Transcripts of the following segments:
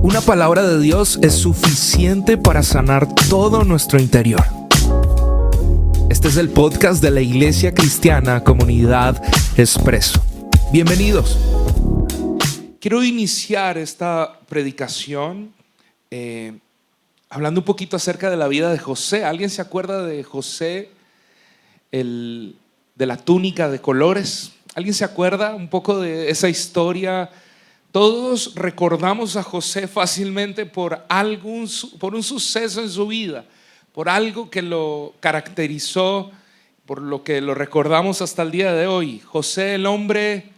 Una palabra de Dios es suficiente para sanar todo nuestro interior. Este es el podcast de la Iglesia Cristiana Comunidad Expreso. Bienvenidos. Quiero iniciar esta predicación hablando un poquito acerca de la vida de José. ¿Alguien se acuerda de José, de la túnica de colores? ¿Alguien se acuerda un poco de esa historia? Todos recordamos a José fácilmente por un suceso en su vida, por algo que lo caracterizó, por lo que lo recordamos hasta el día de hoy. José, el hombre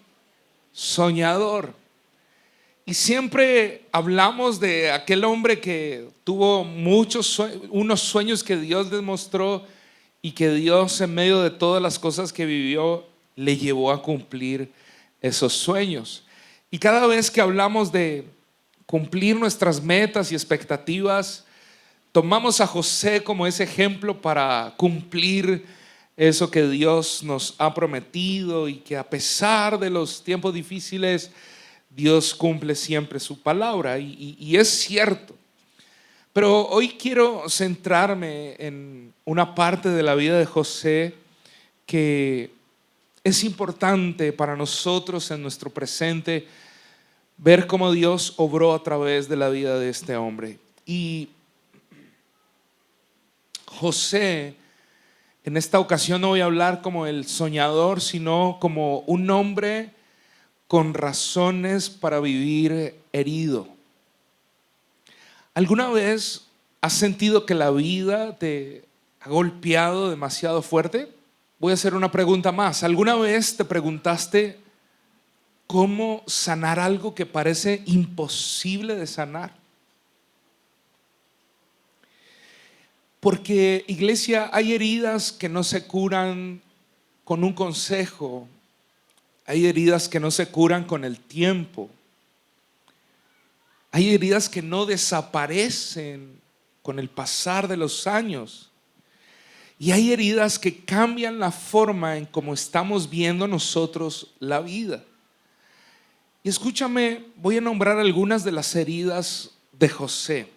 soñador. Y siempre hablamos de aquel hombre que tuvo unos sueños que Dios les mostró y que Dios, en medio de todas las cosas que vivió, le llevó a cumplir esos sueños. Y cada vez que hablamos de cumplir nuestras metas y expectativas, tomamos a José como ese ejemplo para cumplir eso que Dios nos ha prometido, y que a pesar de los tiempos difíciles, Dios cumple siempre su palabra, y es cierto. Pero hoy quiero centrarme en una parte de la vida de José que es importante para nosotros en nuestro presente, ver cómo Dios obró a través de la vida de este hombre. Y José, en esta ocasión no voy a hablar como el soñador, sino como un hombre con razones para vivir herido. ¿Alguna vez has sentido que la vida te ha golpeado demasiado fuerte? Voy a hacer una pregunta más. ¿Alguna vez te preguntaste cómo sanar algo que parece imposible de sanar? Porque, iglesia, hay heridas que no se curan con un consejo. Hay heridas que no se curan con el tiempo. Hay heridas que no desaparecen con el pasar de los años. Y hay heridas que cambian la forma en cómo estamos viendo nosotros la vida. Y escúchame, voy a nombrar algunas de las heridas de José.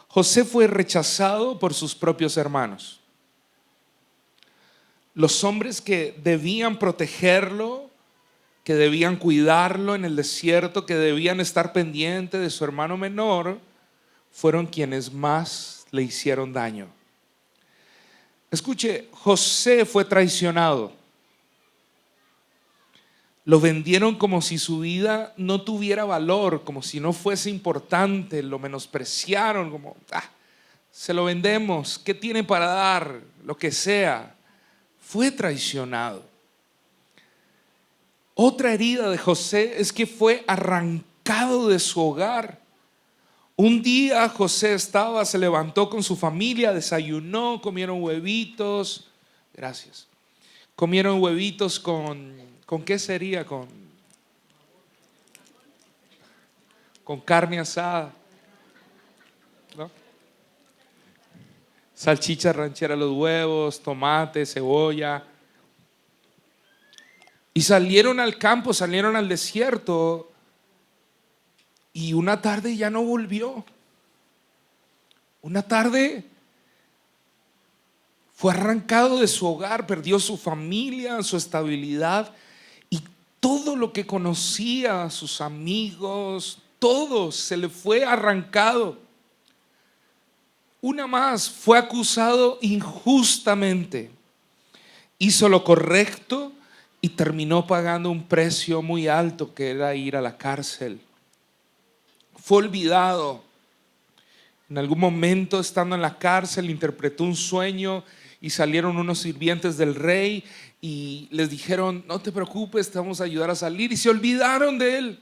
José fue rechazado por sus propios hermanos. Los hombres que debían protegerlo, que debían cuidarlo en el desierto, que debían estar pendientes de su hermano menor, fueron quienes más le hicieron daño. Escuche, José fue traicionado. Lo vendieron como si su vida no tuviera valor, como si no fuese importante. Lo menospreciaron, como se lo vendemos, ¿qué tiene para dar? Lo que sea. Fue traicionado. Otra herida de José es que fue arrancado de su hogar. Un día José se levantó con su familia, desayunó, comieron huevitos. Gracias. Comieron huevitos ¿con qué sería? Con carne asada, ¿no? Salchicha ranchera, los huevos, tomate, cebolla. Y salieron al campo, salieron al desierto. Y una tarde ya no volvió. Una tarde fue arrancado de su hogar, perdió su familia, su estabilidad y todo lo que conocía, sus amigos, todo se le fue arrancado. Una más, fue acusado injustamente. Hizo lo correcto y terminó pagando un precio muy alto, que era ir a la cárcel. Fue olvidado. En algún momento, estando en la cárcel, interpretó un sueño y salieron unos sirvientes del rey y les dijeron: no te preocupes, te vamos a ayudar a salir, y se olvidaron de él.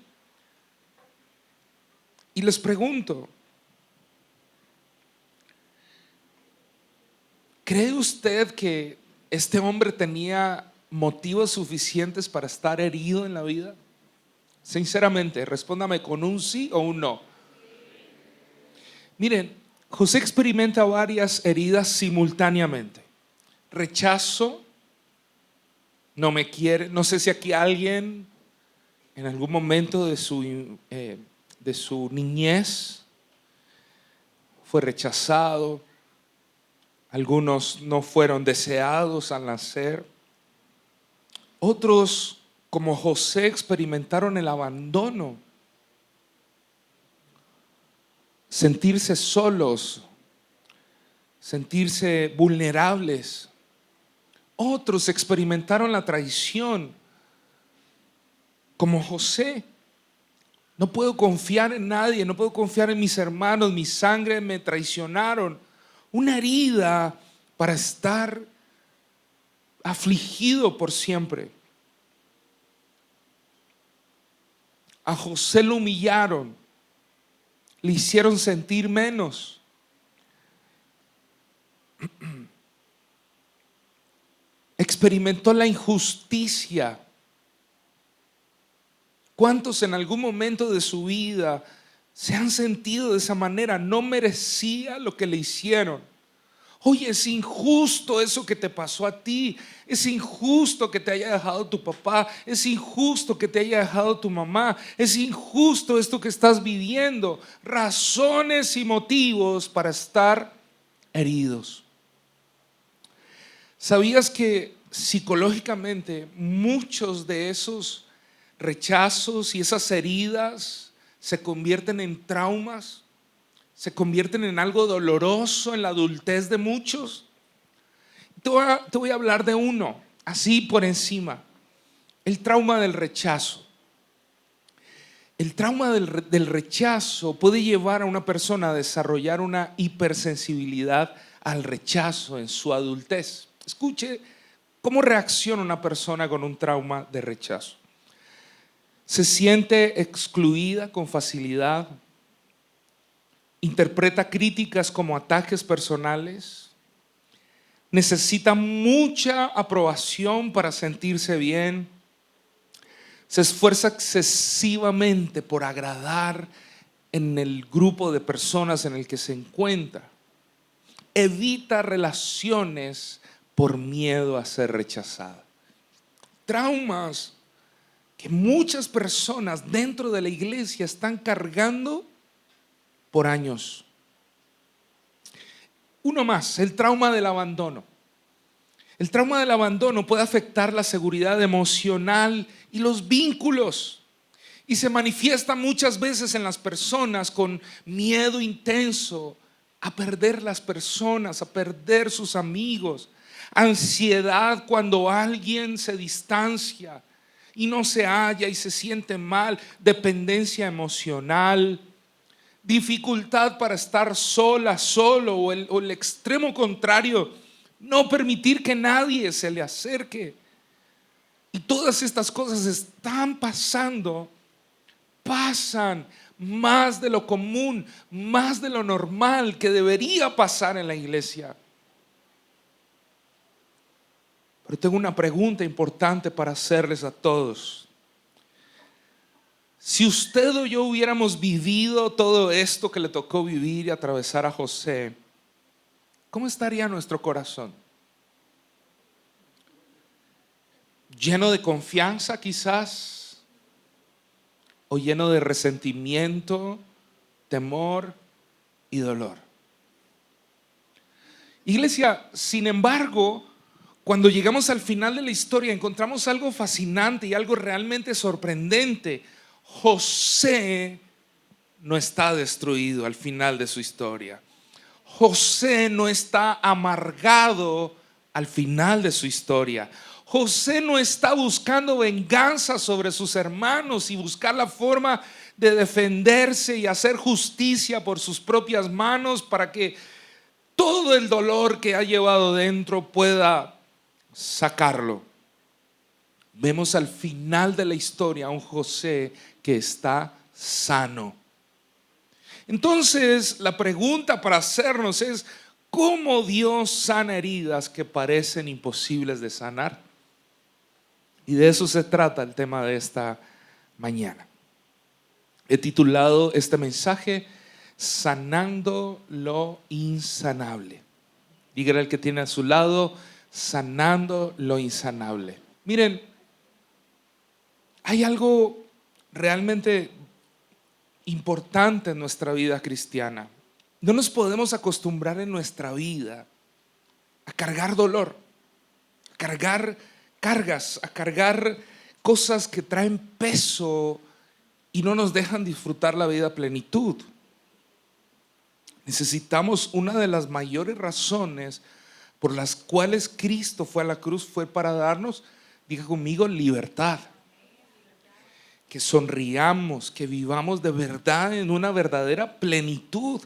Y les pregunto, ¿cree usted que este hombre tenía motivos suficientes para estar herido en la vida? Sinceramente, respóndame con un sí o un no. Miren, José experimenta varias heridas simultáneamente. Rechazo, no me quiere. No sé si aquí alguien en algún momento de su de su niñez. Fue rechazado. Algunos no fueron deseados al nacer. Otros, como José, experimentaron el abandono, sentirse solos, sentirse vulnerables. Otros experimentaron la traición, como José. No puedo confiar en nadie, no puedo confiar en mis hermanos, mi sangre me traicionaron. Una herida para estar afligido por siempre. A José lo humillaron, le hicieron sentir menos. Experimentó la injusticia. ¿Cuántos en algún momento de su vida se han sentido de esa manera? No merecía lo que le hicieron. Oye, es injusto eso que te pasó a ti. Es injusto que te haya dejado tu papá. Es injusto que te haya dejado tu mamá. Es injusto esto que estás viviendo. Razones y motivos para estar heridos. ¿Sabías que psicológicamente muchos de esos rechazos y esas heridas se convierten en traumas? Se convierten en algo doloroso en la adultez de muchos. Te voy a hablar de uno, así por encima. El trauma del rechazo. El trauma del rechazo puede llevar a una persona a desarrollar una hipersensibilidad al rechazo en su adultez. Escuche cómo reacciona una persona con un trauma de rechazo. Se siente excluida con facilidad. Interpreta críticas como ataques personales. Necesita mucha aprobación para sentirse bien. Se esfuerza excesivamente por agradar en el grupo de personas en el que se encuentra. Evita relaciones por miedo a ser rechazada. Traumas que muchas personas dentro de la iglesia están cargando por años. Uno más, el trauma del abandono. El trauma del abandono puede afectar la seguridad emocional y los vínculos, y se manifiesta muchas veces en las personas con miedo intenso a perder las personas, a perder sus amigos, ansiedad cuando alguien se distancia y no se halla y se siente mal, dependencia emocional, dificultad para estar sola, solo, o el extremo contrario, no permitir que nadie se le acerque. Y todas estas cosas están pasando, pasan más de lo común, más de lo normal que debería pasar en la iglesia. Pero tengo una pregunta importante para hacerles a todos. Si usted o yo hubiéramos vivido todo esto que le tocó vivir y atravesar a José, ¿cómo estaría nuestro corazón? ¿Lleno de confianza quizás? ¿O lleno de resentimiento, temor y dolor? Iglesia, sin embargo, cuando llegamos al final de la historia encontramos algo fascinante y algo realmente sorprendente. José no está destruido al final de su historia. José no está amargado al final de su historia. José no está buscando venganza sobre sus hermanos y buscar la forma de defenderse y hacer justicia por sus propias manos para que todo el dolor que ha llevado dentro pueda sacarlo. Vemos al final de la historia a un José que está sano. Entonces, la pregunta para hacernos es: ¿cómo Dios sana heridas que parecen imposibles de sanar? Y de eso se trata el tema de esta mañana. He titulado este mensaje Sanando lo insanable. Dígale al que tiene a su lado: sanando lo insanable. Miren, hay algo realmente importante en nuestra vida cristiana. No nos podemos acostumbrar en nuestra vida a cargar dolor, a cargar cargas, a cargar cosas que traen peso y no nos dejan disfrutar la vida a plenitud. Necesitamos, una de las mayores razones por las cuales Cristo fue a la cruz fue para darnos, diga conmigo, libertad. Que sonriamos, que vivamos de verdad en una verdadera plenitud,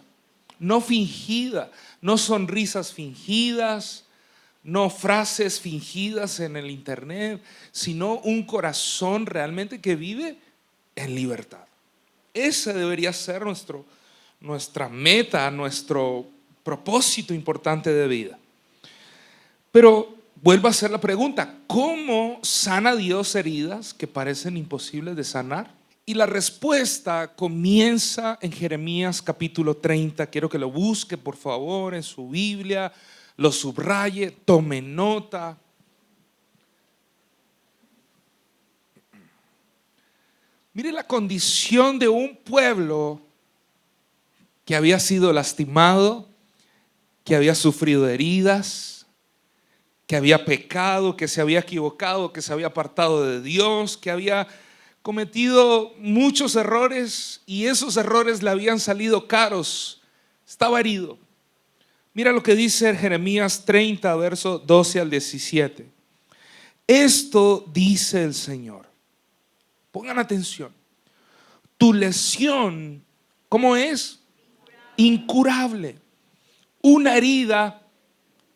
no fingida, no sonrisas fingidas, no frases fingidas en el internet, sino un corazón realmente que vive en libertad. Ese debería ser nuestra meta, nuestro propósito importante de vida. Pero vuelvo a hacer la pregunta: ¿cómo sana Dios heridas que parecen imposibles de sanar? Y la respuesta comienza en Jeremías capítulo 30. Quiero que lo busque, por favor, en su Biblia, lo subraye, tome nota. Mire la condición de un pueblo que había sido lastimado, que había sufrido heridas, que había pecado, que se había equivocado, que se había apartado de Dios, que había cometido muchos errores y esos errores le habían salido caros. Estaba herido. Mira lo que dice Jeremías 30, verso 12 al 17. Esto dice el Señor. Pongan atención. Tu lesión, ¿cómo es? Incurable. Una herida,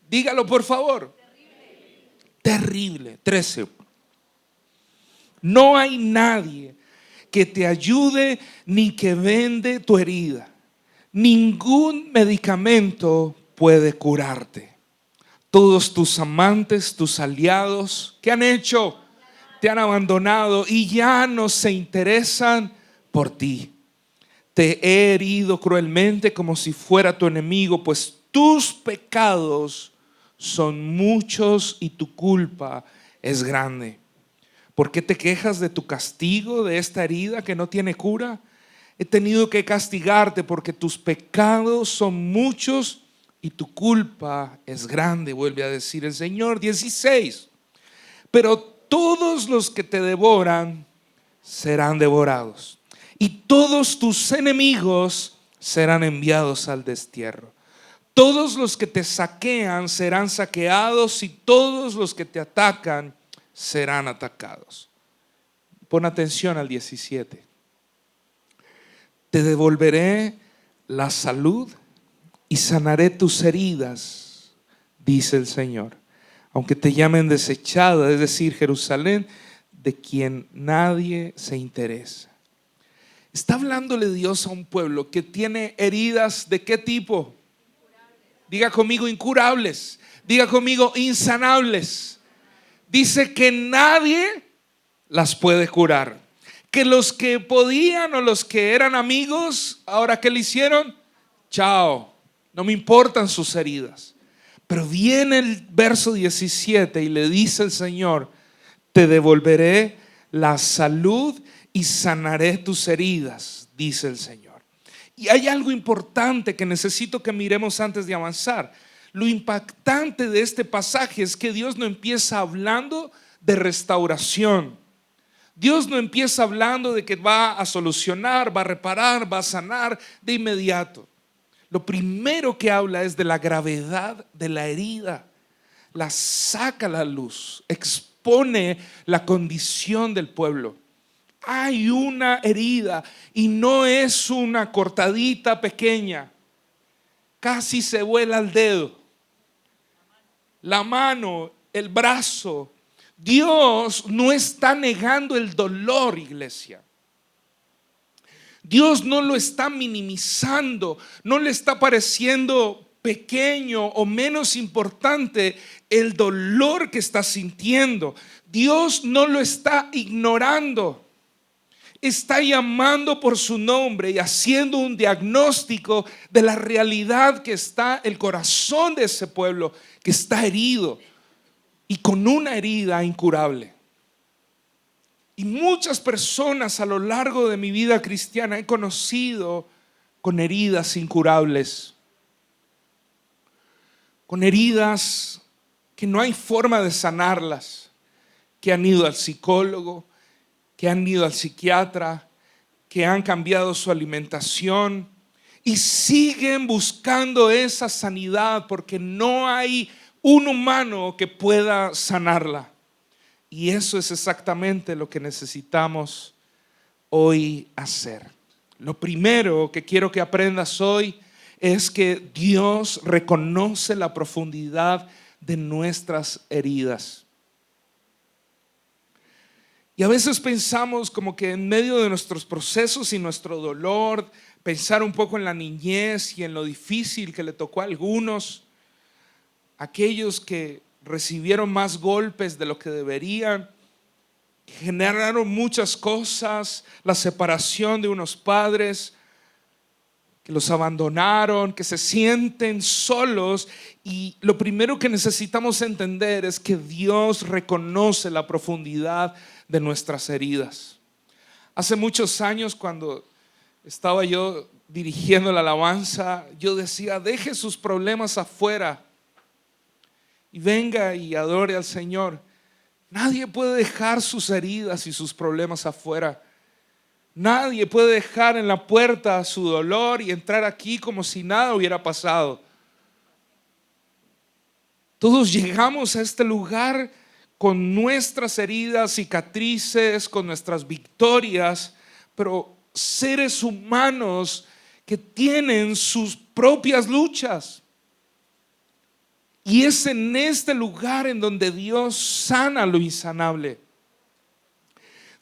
dígalo por favor. Terrible. 13. No hay nadie que te ayude ni que vende tu herida. Ningún medicamento puede curarte. Todos tus amantes, tus aliados, ¿qué han hecho? Te han abandonado y ya no se interesan por ti. Te he herido cruelmente como si fuera tu enemigo, pues tus pecados son muchos y tu culpa es grande. ¿Por qué te quejas de tu castigo, de esta herida que no tiene cura? He tenido que castigarte porque tus pecados son muchos y tu culpa es grande, vuelve a decir el Señor. 16. Pero todos los que te devoran serán devorados y todos tus enemigos serán enviados al destierro. Todos los que te saquean serán saqueados y todos los que te atacan serán atacados. Pon atención al 17. Te devolveré la salud y sanaré tus heridas, dice el Señor. Aunque te llamen desechada, es decir, Jerusalén, de quien nadie se interesa. Está hablándole Dios a un pueblo que tiene heridas ¿de qué tipo? Diga conmigo incurables. Diga conmigo insanables. Dice que nadie las puede curar. Que los que podían o los que eran amigos, ahora ¿qué le hicieron? Chao, no me importan sus heridas. Pero viene el verso 17 y le dice el Señor: te devolveré la salud y sanaré tus heridas, dice el Señor. Y hay algo importante que necesito que miremos antes de avanzar. Lo impactante de este pasaje es que Dios no empieza hablando de restauración. Dios no empieza hablando de que va a solucionar, va a reparar, va a sanar de inmediato. Lo primero que habla es de la gravedad de la herida. La saca a la luz, expone la condición del pueblo. Hay una herida y no es una cortadita pequeña. Casi se vuela el dedo, la mano, el brazo. Dios no está negando el dolor, iglesia. Dios no lo está minimizando, no le está pareciendo pequeño o menos importante el dolor que está sintiendo. Dios no lo está ignorando. Está llamando por su nombre y haciendo un diagnóstico de la realidad que está el corazón de ese pueblo, que está herido y con una herida incurable. Y muchas personas a lo largo de mi vida cristiana he conocido con heridas incurables, con heridas que no hay forma de sanarlas, que han ido al psicólogo, que han ido al psiquiatra, que han cambiado su alimentación y siguen buscando esa sanidad porque no hay un humano que pueda sanarla. Y eso es exactamente lo que necesitamos hoy hacer. Lo primero que quiero que aprendas hoy es que Dios reconoce la profundidad de nuestras heridas. Y a veces pensamos como que en medio de nuestros procesos y nuestro dolor, pensar un poco en la niñez y en lo difícil que le tocó a algunos, aquellos que recibieron más golpes de lo que deberían, generaron muchas cosas, la separación de unos padres que los abandonaron, que se sienten solos. Y lo primero que necesitamos entender es que Dios reconoce la profundidad de nuestras heridas. Hace muchos años, cuando estaba yo dirigiendo la alabanza, yo decía: deje sus problemas afuera y venga y adore al Señor. Nadie puede dejar sus heridas y sus problemas afuera. Nadie puede dejar en la puerta su dolor y entrar aquí como si nada hubiera pasado. Todos llegamos a este lugar con nuestras heridas, cicatrices, con nuestras victorias, pero seres humanos que tienen sus propias luchas. Y es en este lugar en donde Dios sana lo insanable.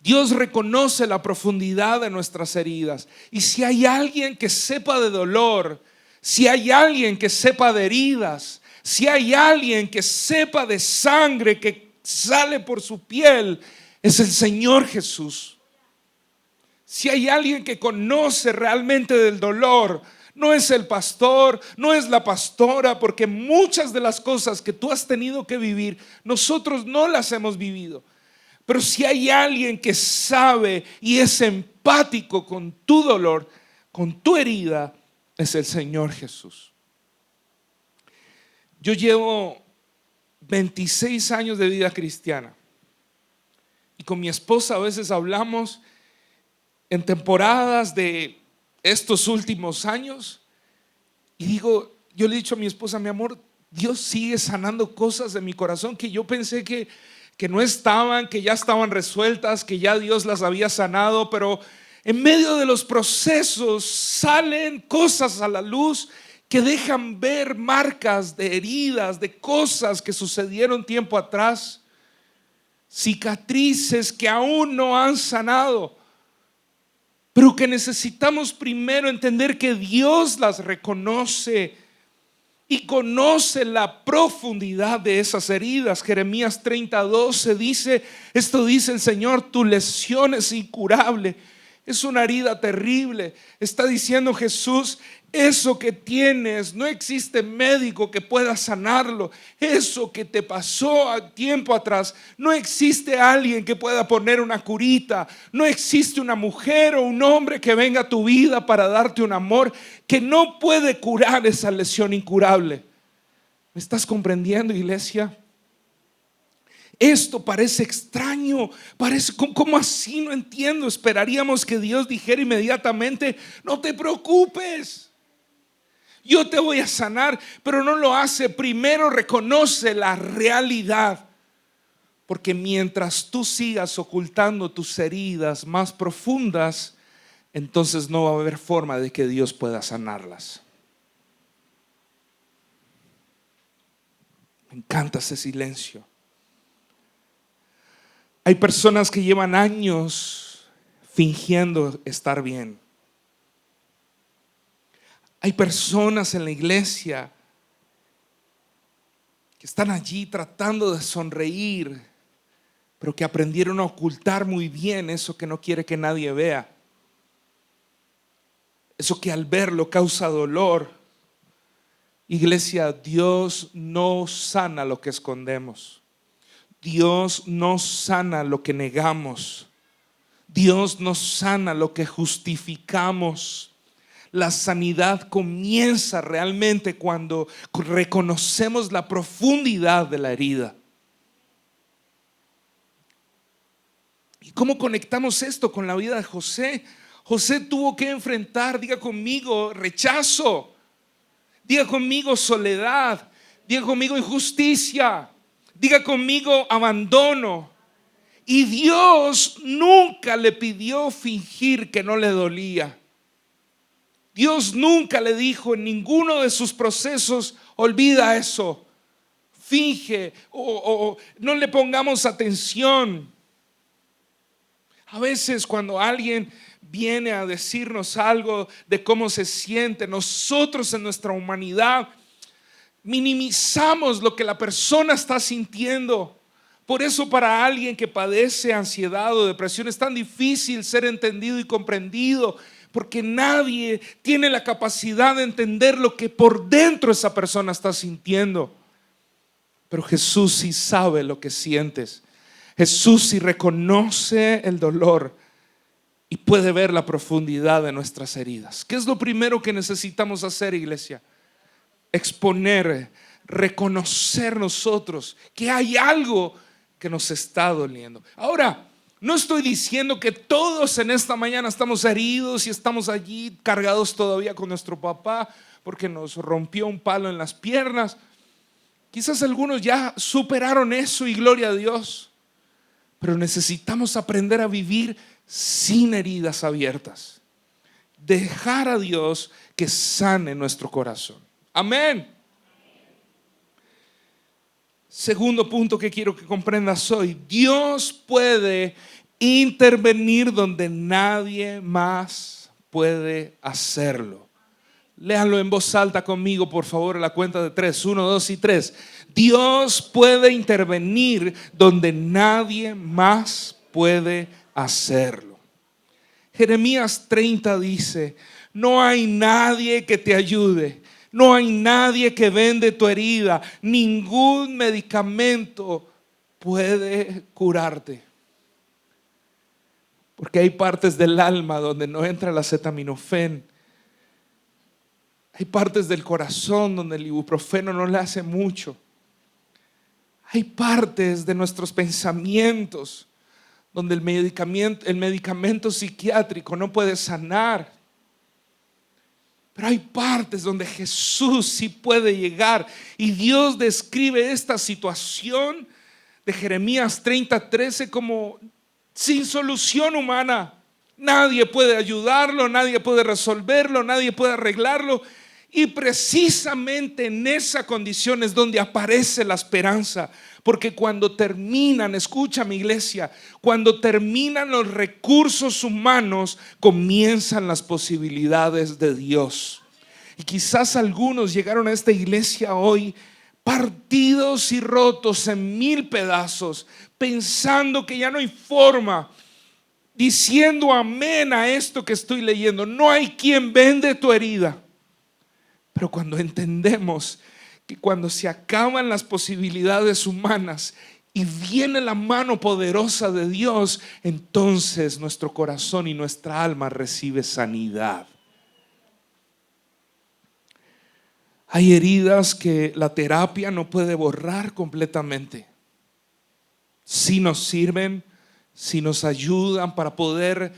Dios reconoce la profundidad de nuestras heridas. Y si hay alguien que sepa de dolor, si hay alguien que sepa de heridas, si hay alguien que sepa de sangre que sale por su piel, es el Señor Jesús. Si hay alguien que conoce realmente del dolor, no es el pastor, no es la pastora, porque muchas de las cosas que tú has tenido que vivir, nosotros no las hemos vivido. Pero si hay alguien que sabe y es empático con tu dolor, con tu herida, es el Señor Jesús. Yo llevo 26 años de vida cristiana y con mi esposa a veces hablamos en temporadas de estos últimos años y digo, yo le he dicho a mi esposa: mi amor, Dios sigue sanando cosas de mi corazón que yo pensé que no estaban, que ya estaban resueltas, que ya Dios las había sanado, pero en medio de los procesos salen cosas a la luz que dejan ver marcas de heridas, de cosas que sucedieron tiempo atrás, cicatrices que aún no han sanado, pero que necesitamos primero entender que Dios las reconoce y conoce la profundidad de esas heridas. Jeremías 30:12 dice, esto dice el Señor: tu lesión es incurable. Es una herida terrible. Está diciendo Jesús: eso que tienes, no existe médico que pueda sanarlo. Eso que te pasó a tiempo atrás, no existe alguien que pueda poner una curita. No existe una mujer o un hombre que venga a tu vida para darte un amor que no puede curar esa lesión incurable. ¿Me estás comprendiendo, iglesia? Esto parece extraño, parece, ¿cómo así? No entiendo. Esperaríamos que Dios dijera inmediatamente: no te preocupes, yo te voy a sanar, pero no lo hace. Primero reconoce la realidad, porque mientras tú sigas ocultando tus heridas más profundas, entonces no va a haber forma de que Dios pueda sanarlas. Me encanta ese silencio. Hay personas que llevan años fingiendo estar bien. Hay personas en la iglesia que están allí tratando de sonreír, pero que aprendieron a ocultar muy bien eso que no quiere que nadie vea. Eso que al verlo causa dolor. Iglesia, Dios no sana lo que escondemos. Dios no sana lo que negamos. Dios nos sana lo que justificamos. La sanidad comienza realmente cuando reconocemos la profundidad de la herida. ¿Y cómo conectamos esto con la vida de José? José tuvo que enfrentar, diga conmigo, rechazo. Diga conmigo, soledad. Diga conmigo, injusticia. Diga conmigo, abandono. Y Dios nunca le pidió fingir que no le dolía. Dios nunca le dijo en ninguno de sus procesos, olvida eso, finge o no le pongamos atención. A veces cuando alguien viene a decirnos algo de cómo se siente, nosotros en nuestra humanidad minimizamos lo que la persona está sintiendo. Por eso para alguien que padece ansiedad o depresión es tan difícil ser entendido y comprendido, porque nadie tiene la capacidad de entender lo que por dentro esa persona está sintiendo. Pero Jesús sí sabe lo que sientes. Jesús sí reconoce el dolor y puede ver la profundidad de nuestras heridas. ¿Qué es lo primero que necesitamos hacer, iglesia? Exponer, reconocer nosotros que hay algo que nos está doliendo. Ahora, no estoy diciendo que todos en esta mañana estamos heridos y estamos allí cargados todavía con nuestro papá porque nos rompió un palo en las piernas. Quizás algunos ya superaron eso y gloria a Dios. Pero necesitamos aprender a vivir sin heridas abiertas. Dejar a Dios que sane nuestro corazón. Amén. Segundo punto que quiero que comprendas hoy: Dios puede intervenir donde nadie más puede hacerlo. Léanlo en voz alta conmigo, por favor, a la cuenta de 3. 1, 2 y 3. Dios puede intervenir donde nadie más puede hacerlo. Jeremías 30 dice: no hay nadie que te ayude. No hay nadie que vende tu herida. Ningún medicamento puede curarte. Porque hay partes del alma donde no entra el acetaminofén. Hay partes del corazón donde el ibuprofeno no le hace mucho. Hay partes de nuestros pensamientos donde el medicamento psiquiátrico no puede sanar. Pero hay partes donde Jesús sí puede llegar. Y Dios describe esta situación de Jeremías 30:13 como sin solución humana. Nadie puede ayudarlo, nadie puede resolverlo, nadie puede arreglarlo. Y precisamente en esa condición es donde aparece la esperanza. Porque cuando terminan, escucha mi iglesia, cuando terminan los recursos humanos, comienzan las posibilidades de Dios. Y quizás algunos llegaron a esta iglesia hoy partidos y rotos en 1000 pedazos, pensando que ya no hay forma, diciendo amén a esto que estoy leyendo. No hay quien vende tu herida. Pero cuando entendemos que cuando se acaban las posibilidades humanas y viene la mano poderosa de Dios, entonces nuestro corazón y nuestra alma recibe sanidad. Hay heridas que la terapia no puede borrar completamente. Sí nos sirven, sí nos ayudan para poder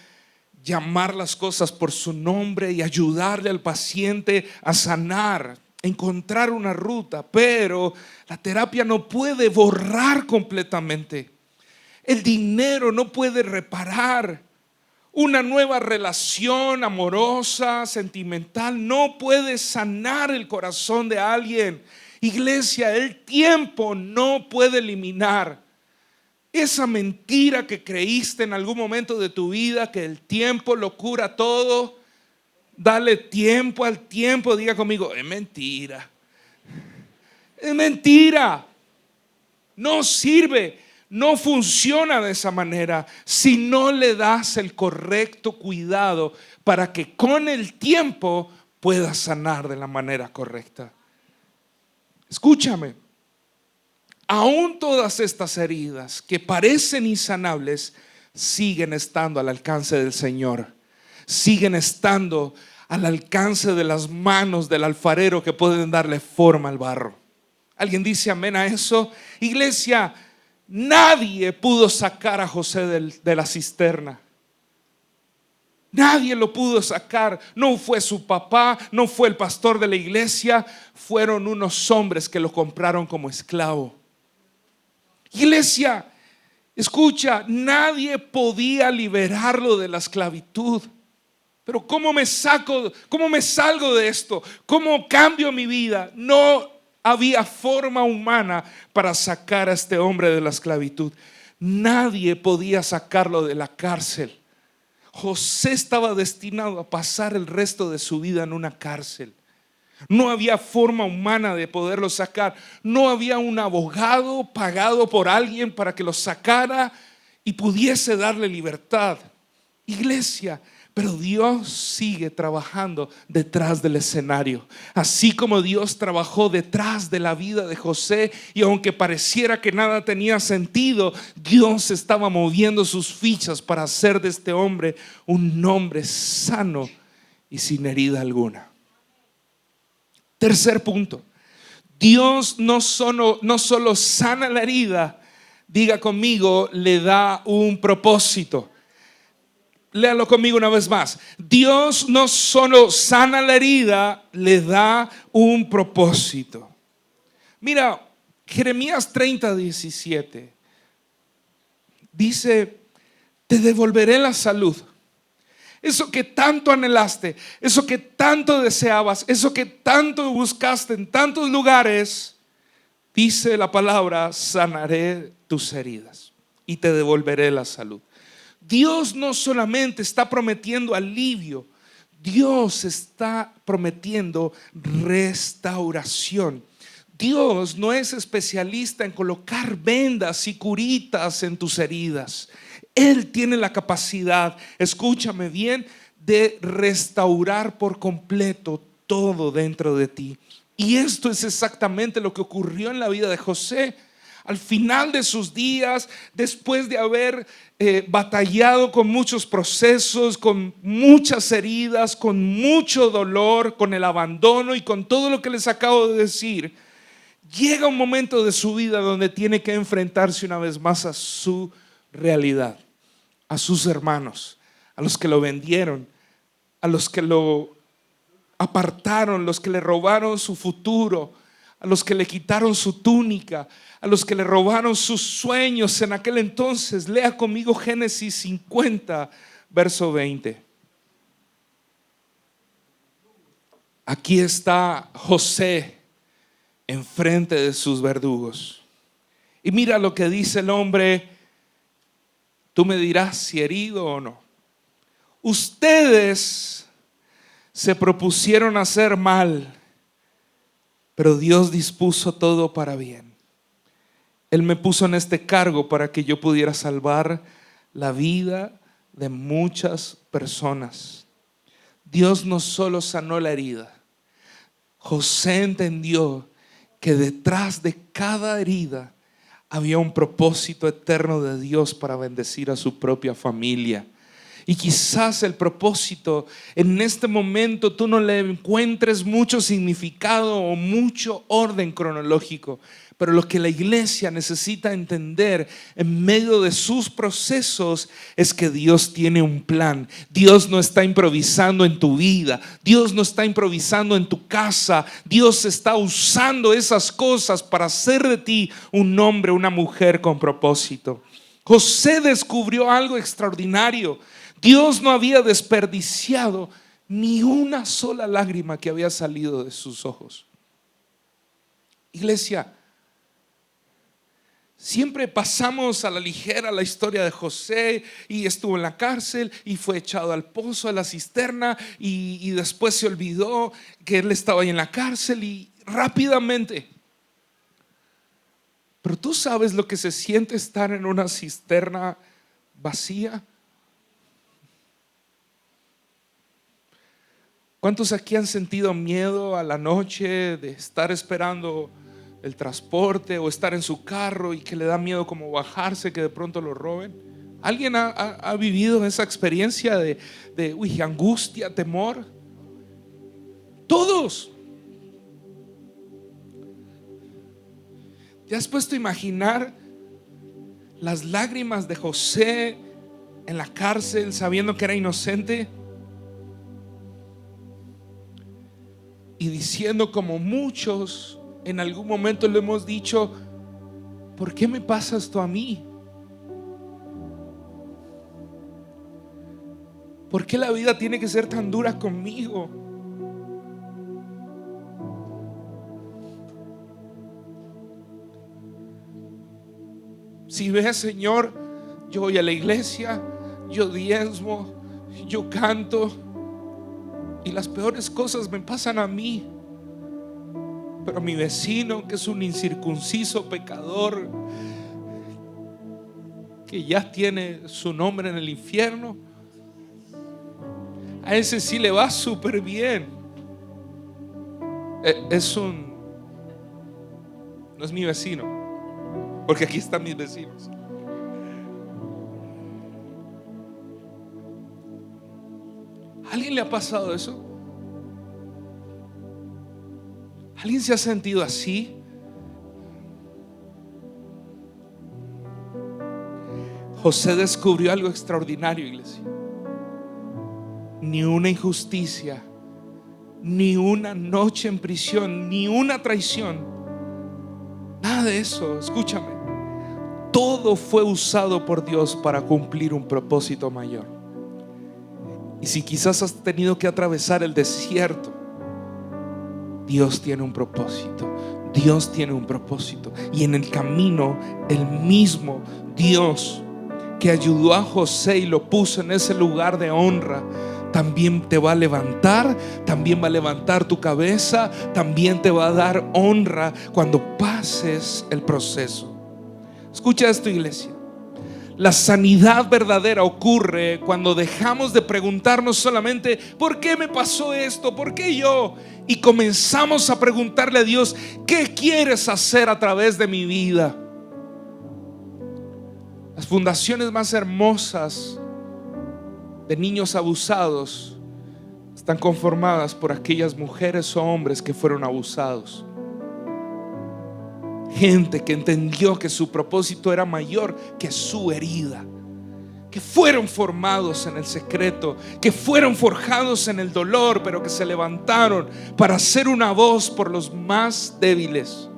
llamar las cosas por su nombre y ayudarle al paciente a sanar, encontrar una ruta, pero la terapia no puede borrar completamente. El dinero no puede reparar. Una nueva relación amorosa, sentimental, no puede sanar el corazón de alguien. Iglesia, el tiempo no puede eliminar esa mentira que creíste en algún momento de tu vida, que el tiempo lo cura todo. Dale tiempo al tiempo. Diga conmigo, es mentira. Es mentira. No sirve, no funciona de esa manera si no le das el correcto cuidado para que con el tiempo puedas sanar de la manera correcta. Escúchame. Aún todas estas heridas que parecen insanables siguen estando al alcance del Señor, siguen estando al alcance de las manos del alfarero que pueden darle forma al barro. ¿Alguien dice amén a eso? Iglesia, nadie pudo sacar a José de la cisterna. Nadie lo pudo sacar. No fue su papá, no fue el pastor de la iglesia, fueron unos hombres que lo compraron como esclavo. Iglesia, escucha, nadie podía liberarlo de la esclavitud. Pero ¿cómo me salgo de esto? ¿Cómo cambio mi vida? No había forma humana para sacar a este hombre de la esclavitud. Nadie podía sacarlo de la cárcel. José estaba destinado a pasar el resto de su vida en una cárcel. No había forma humana de poderlo sacar. No había un abogado pagado por alguien para que lo sacara y pudiese darle libertad. Iglesia, pero Dios sigue trabajando detrás del escenario. Así como Dios trabajó detrás de la vida de José, y aunque pareciera que nada tenía sentido, Dios estaba moviendo sus fichas para hacer de este hombre un hombre sano y sin herida alguna. Tercer punto, Dios no solo sana la herida, diga conmigo, le da un propósito. Léalo conmigo una vez más. Dios no solo sana la herida, le da un propósito. Mira, Jeremías 30:17 dice: te devolveré la salud. Eso que tanto anhelaste, eso que tanto deseabas, eso que tanto buscaste en tantos lugares, dice la palabra: sanaré tus heridas y te devolveré la salud. Dios no solamente está prometiendo alivio, Dios está prometiendo restauración. Dios no es especialista en colocar vendas y curitas en tus heridas. Él tiene la capacidad, escúchame bien, de restaurar por completo todo dentro de ti. Y esto es exactamente lo que ocurrió en la vida de José. Al final de sus días, después de haber batallado con muchos procesos, con muchas heridas, con mucho dolor, con el abandono y con todo lo que les acabo de decir, llega un momento de su vida donde tiene que enfrentarse una vez más a su realidad, a sus hermanos, a los que lo vendieron, a los que lo apartaron, los que le robaron su futuro, a los que le quitaron su túnica, a los que le robaron sus sueños en aquel entonces. Lea conmigo Génesis 50, verso 20. Aquí está José enfrente de sus verdugos. Y mira lo que dice el hombre. Tú me dirás si herido o no. Ustedes se propusieron hacer mal, pero Dios dispuso todo para bien. Él me puso en este cargo para que yo pudiera salvar la vida de muchas personas. Dios no solo sanó la herida. José entendió que detrás de cada herida había un propósito eterno de Dios para bendecir a su propia familia. Y quizás el propósito en este momento tú no le encuentres mucho significado o mucho orden cronológico, pero lo que la iglesia necesita entender en medio de sus procesos es que Dios tiene un plan. Dios no está improvisando en tu vida, Dios no está improvisando en tu casa. Dios está usando esas cosas para hacer de ti un hombre, una mujer con propósito. José descubrió algo extraordinario. Dios no había desperdiciado ni una sola lágrima que había salido de sus ojos. Iglesia, siempre pasamos a la ligera la historia de José, y estuvo en la cárcel y fue echado al pozo, a la cisterna, y después se olvidó que él estaba ahí en la cárcel y rápidamente. Pero tú sabes lo que se siente estar en una cisterna vacía. ¿Cuántos aquí han sentido miedo a la noche de estar esperando el transporte o estar en su carro y que le da miedo como bajarse, que de pronto lo roben? ¿Alguien ha vivido esa experiencia de angustia, temor? Todos. ¿Te has puesto a imaginar las lágrimas de José en la cárcel sabiendo que era inocente? Y diciendo, como muchos en algún momento lo hemos dicho: ¿por qué me pasa esto a mí? ¿Por qué la vida tiene que ser tan dura conmigo? Si ves, Señor, yo voy a la iglesia, yo diezmo, yo canto, y las peores cosas me pasan a mí. Pero mi vecino, que es un incircunciso pecador, que ya tiene su nombre en el infierno, a ese sí le va súper bien. No es mi vecino, porque aquí están mis vecinos. ¿A alguien le ha pasado eso? ¿Alguien se ha sentido así? José descubrió algo extraordinario, iglesia. Ni una injusticia, ni una noche en prisión, ni una traición, nada de eso. Escúchame, todo fue usado por Dios para cumplir un propósito mayor. Y si quizás has tenido que atravesar el desierto, Dios tiene un propósito. Dios tiene un propósito. Y en el camino, el mismo Dios que ayudó a José y lo puso en ese lugar de honra, también te va a levantar, también va a levantar tu cabeza, también te va a dar honra cuando pases el proceso. Escucha esto, iglesia. La sanidad verdadera ocurre cuando dejamos de preguntarnos solamente: ¿por qué me pasó esto? ¿Por qué yo? Y comenzamos a preguntarle a Dios: ¿qué quieres hacer a través de mi vida? Las fundaciones más hermosas de niños abusados están conformadas por aquellas mujeres o hombres que fueron abusados. Gente que entendió que su propósito era mayor que su herida, que fueron formados en el secreto, que fueron forjados en el dolor, pero que se levantaron para ser una voz por los más débiles.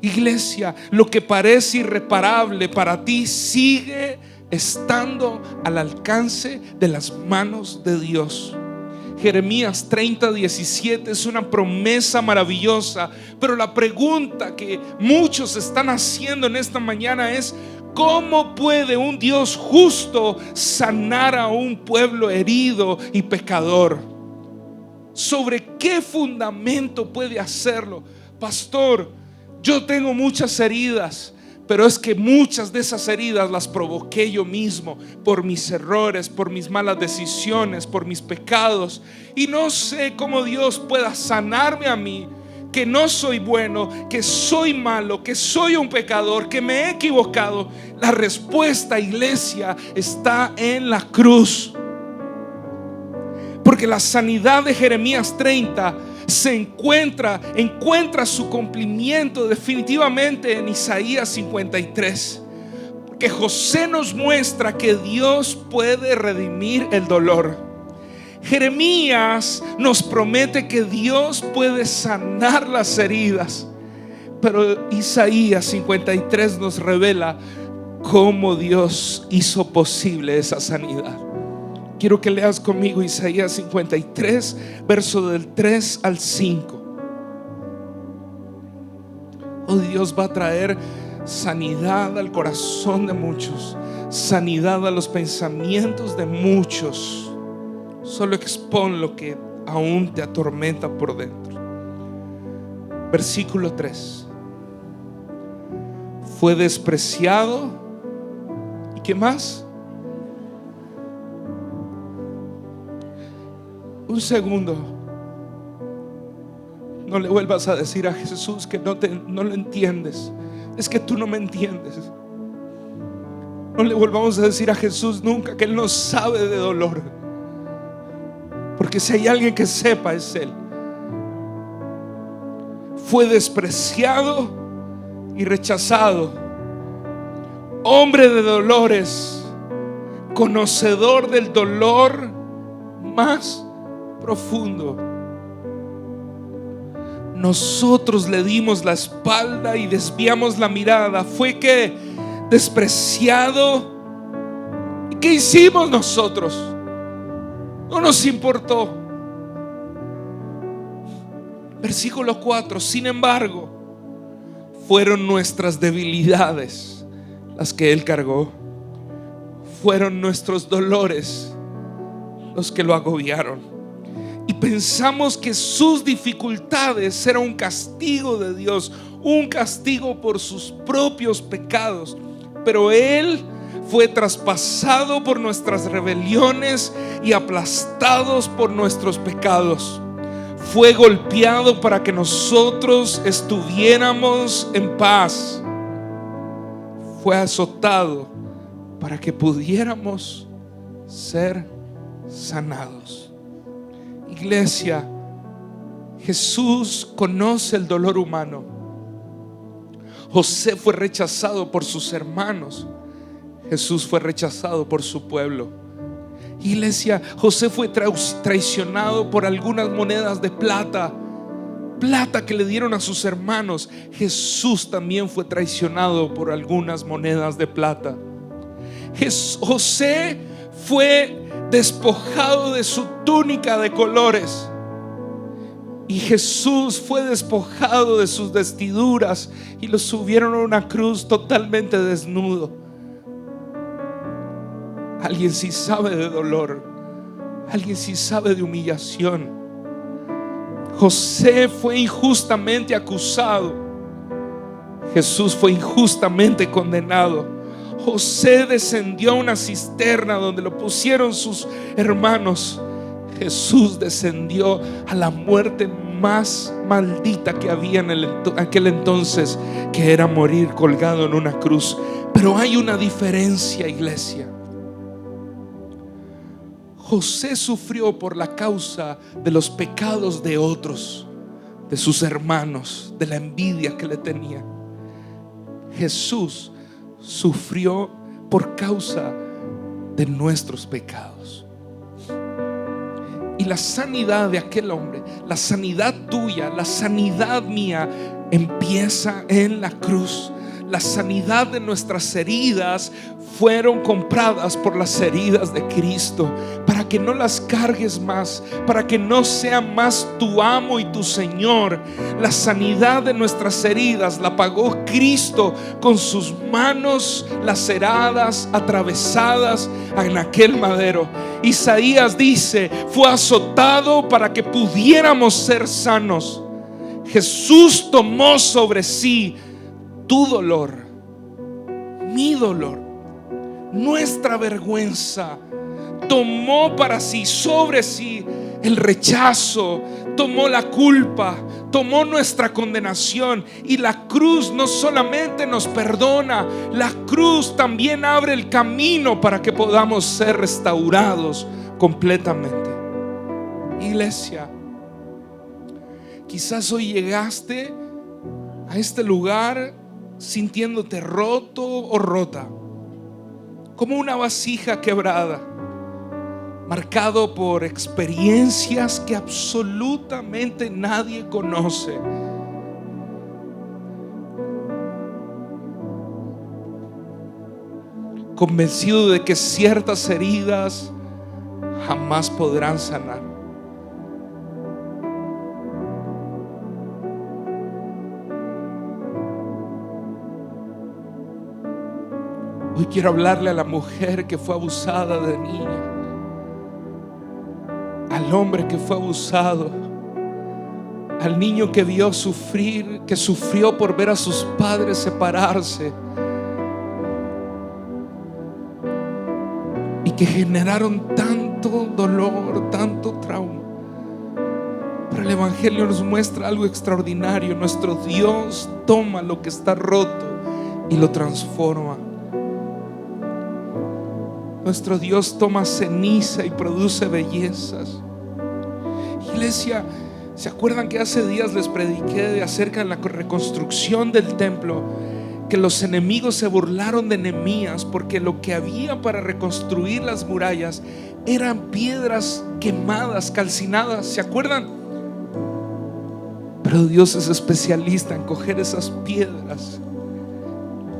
Iglesia, lo que parece irreparable para ti sigue estando al alcance de las manos de Dios. Jeremías 30:17 es una promesa maravillosa, pero la pregunta que muchos están haciendo en esta mañana es: ¿cómo puede un Dios justo sanar a un pueblo herido y pecador? ¿Sobre qué fundamento puede hacerlo? Pastor, yo tengo muchas heridas, pero es que muchas de esas heridas las provoqué yo mismo por mis errores, por mis malas decisiones, por mis pecados. Y no sé cómo Dios pueda sanarme a mí, que no soy bueno, que soy malo, que soy un pecador, que me he equivocado. La respuesta, iglesia, está en la cruz. Porque la sanidad de Jeremías 30 encuentra su cumplimiento definitivamente en Isaías 53. Porque José nos muestra que Dios puede redimir el dolor. Jeremías nos promete que Dios puede sanar las heridas, pero Isaías 53 nos revela cómo Dios hizo posible esa sanidad. Quiero que leas conmigo Isaías 53, verso del 3 al 5. Oh, Dios va a traer sanidad al corazón de muchos, sanidad a los pensamientos de muchos. Solo expon lo que aún te atormenta por dentro. Versículo 3. Fue despreciado. ¿Y qué más? Un segundo. No le vuelvas a decir a Jesús que no lo entiendes. Es que tú no me entiendes. No le volvamos a decir a Jesús nunca que Él no sabe de dolor, porque si hay alguien que sepa es Él. Fue despreciado y rechazado, hombre de dolores, conocedor del dolor más profundo. Nosotros le dimos la espalda y desviamos la mirada. Fue que despreciado. ¿Y qué hicimos nosotros? No nos importó. Versículo 4: sin embargo, fueron nuestras debilidades las que Él cargó, fueron nuestros dolores los que lo agobiaron. Y pensamos que sus dificultades eran un castigo de Dios, un castigo por sus propios pecados. Pero Él fue traspasado por nuestras rebeliones y aplastados por nuestros pecados. Fue golpeado para que nosotros estuviéramos en paz. Fue azotado para que pudiéramos ser sanados. Iglesia, Jesús conoce el dolor humano. José fue rechazado por sus hermanos. Jesús fue rechazado por su pueblo. Iglesia, José fue traicionado por algunas monedas de plata que le dieron a sus hermanos. Jesús también fue traicionado por algunas monedas de plata. José fue despojado de su túnica de colores, y Jesús fue despojado de sus vestiduras y lo subieron a una cruz totalmente desnudo. Alguien sí sabe de dolor, alguien sí sabe de humillación. José fue injustamente acusado, Jesús fue injustamente condenado. José descendió a una cisterna donde lo pusieron sus hermanos. Jesús descendió a la muerte más maldita que había en aquel entonces, que era morir colgado en una cruz. Pero hay una diferencia, iglesia. José sufrió por la causa de los pecados de otros, de sus hermanos, de la envidia que le tenían. Jesús sufrió por causa de nuestros pecados. Y la sanidad de aquel hombre, la sanidad tuya, la sanidad mía, empieza en la cruz. La sanidad de nuestras heridas fueron compradas por las heridas de Cristo, para que no las cargues más, para que no sea más tu amo y tu Señor. La sanidad de nuestras heridas la pagó Cristo con sus manos laceradas, atravesadas en aquel madero. Isaías dice: fue azotado para que pudiéramos ser sanos. Jesús tomó sobre sí tu dolor, mi dolor, nuestra vergüenza. Tomó para sí, sobre sí, el rechazo, tomó la culpa, tomó nuestra condenación. Y la cruz no solamente nos perdona, la cruz también abre el camino para que podamos ser restaurados completamente. Iglesia, quizás hoy llegaste a este lugar sintiéndote roto o rota, como una vasija quebrada, marcado por experiencias que absolutamente nadie conoce. Convencido de que ciertas heridas jamás podrán sanar. Hoy quiero hablarle a la mujer que fue abusada de niña, al hombre que fue abusado, al niño que vio sufrir, que sufrió por ver a sus padres separarse y que generaron tanto dolor, tanto trauma. Pero el Evangelio nos muestra algo extraordinario. Nuestro Dios toma lo que está roto y lo transforma. Nuestro Dios toma ceniza y produce bellezas. Iglesia, ¿se acuerdan que hace días les prediqué acerca de la reconstrucción del templo? Que los enemigos se burlaron de Nehemías porque lo que había para reconstruir las murallas eran piedras quemadas, calcinadas. ¿Se acuerdan? Pero Dios es especialista en coger esas piedras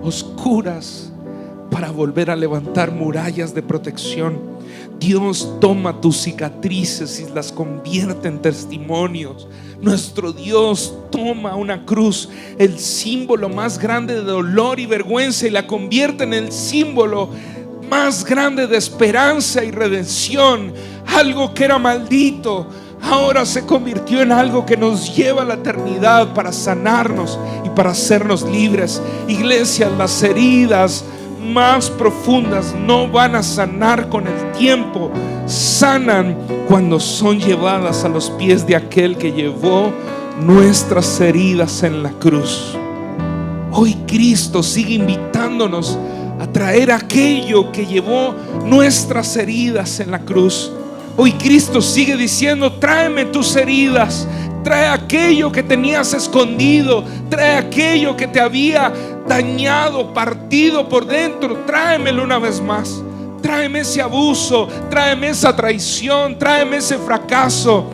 oscuras para volver a levantar murallas de protección. Dios toma tus cicatrices y las convierte en testimonios. Nuestro Dios toma una cruz, el símbolo más grande de dolor y vergüenza, y la convierte en el símbolo más grande de esperanza y redención. Algo que era maldito ahora se convirtió en algo que nos lleva a la eternidad para sanarnos y para hacernos libres. Iglesia, las heridas más profundas no van a sanar con el tiempo, sanan cuando son llevadas a los pies de aquel que llevó nuestras heridas en la cruz. Hoy Cristo sigue invitándonos a traer aquello que llevó nuestras heridas en la cruz. Hoy Cristo sigue diciendo: tráeme tus heridas, trae aquello que tenías escondido, trae aquello que te había dañado, partido por dentro, tráemelo una vez más. Tráeme ese abuso, tráeme esa traición, tráeme ese fracaso,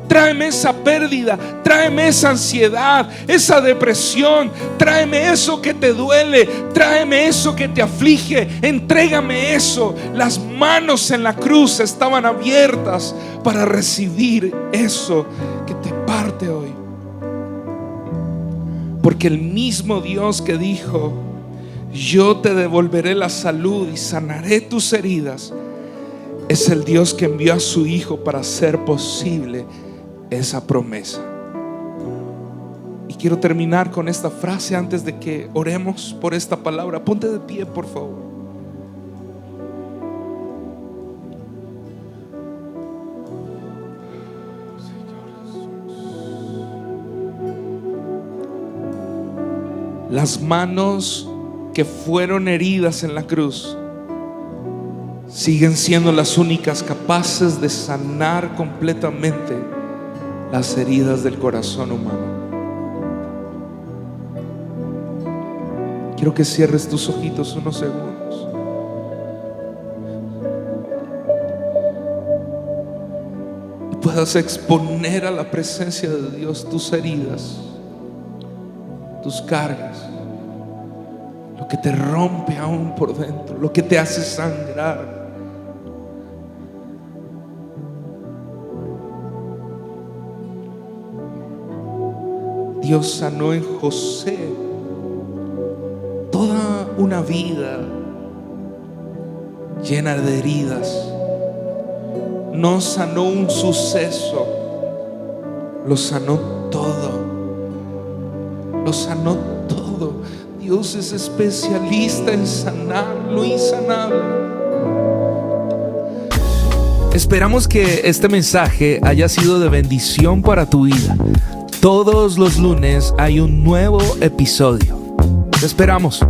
tráeme esa pérdida, tráeme esa ansiedad, esa depresión, tráeme eso que te duele, tráeme eso que te aflige, entrégame eso. Las manos en la cruz estaban abiertas para recibir eso que te parte hoy. Porque el mismo Dios que dijo: yo te devolveré la salud y sanaré tus heridas, es el Dios que envió a su Hijo para hacer posible esa promesa. Y quiero terminar con esta frase antes de que oremos por esta palabra. Ponte de pie, por favor. Las manos que fueron heridas en la cruz siguen siendo las únicas capaces de sanar completamente las heridas del corazón humano. Quiero que cierres tus ojitos unos segundos. Y puedas exponer a la presencia de Dios tus heridas, tus cargas, lo que te rompe aún por dentro, lo que te hace sangrar. Dios sanó en José toda una vida llena de heridas. No sanó un suceso, lo sanó todo. Lo sanó todo. Dios es especialista en sanar lo insanable. Esperamos que este mensaje haya sido de bendición para tu vida. Todos los lunes hay un nuevo episodio. Te esperamos.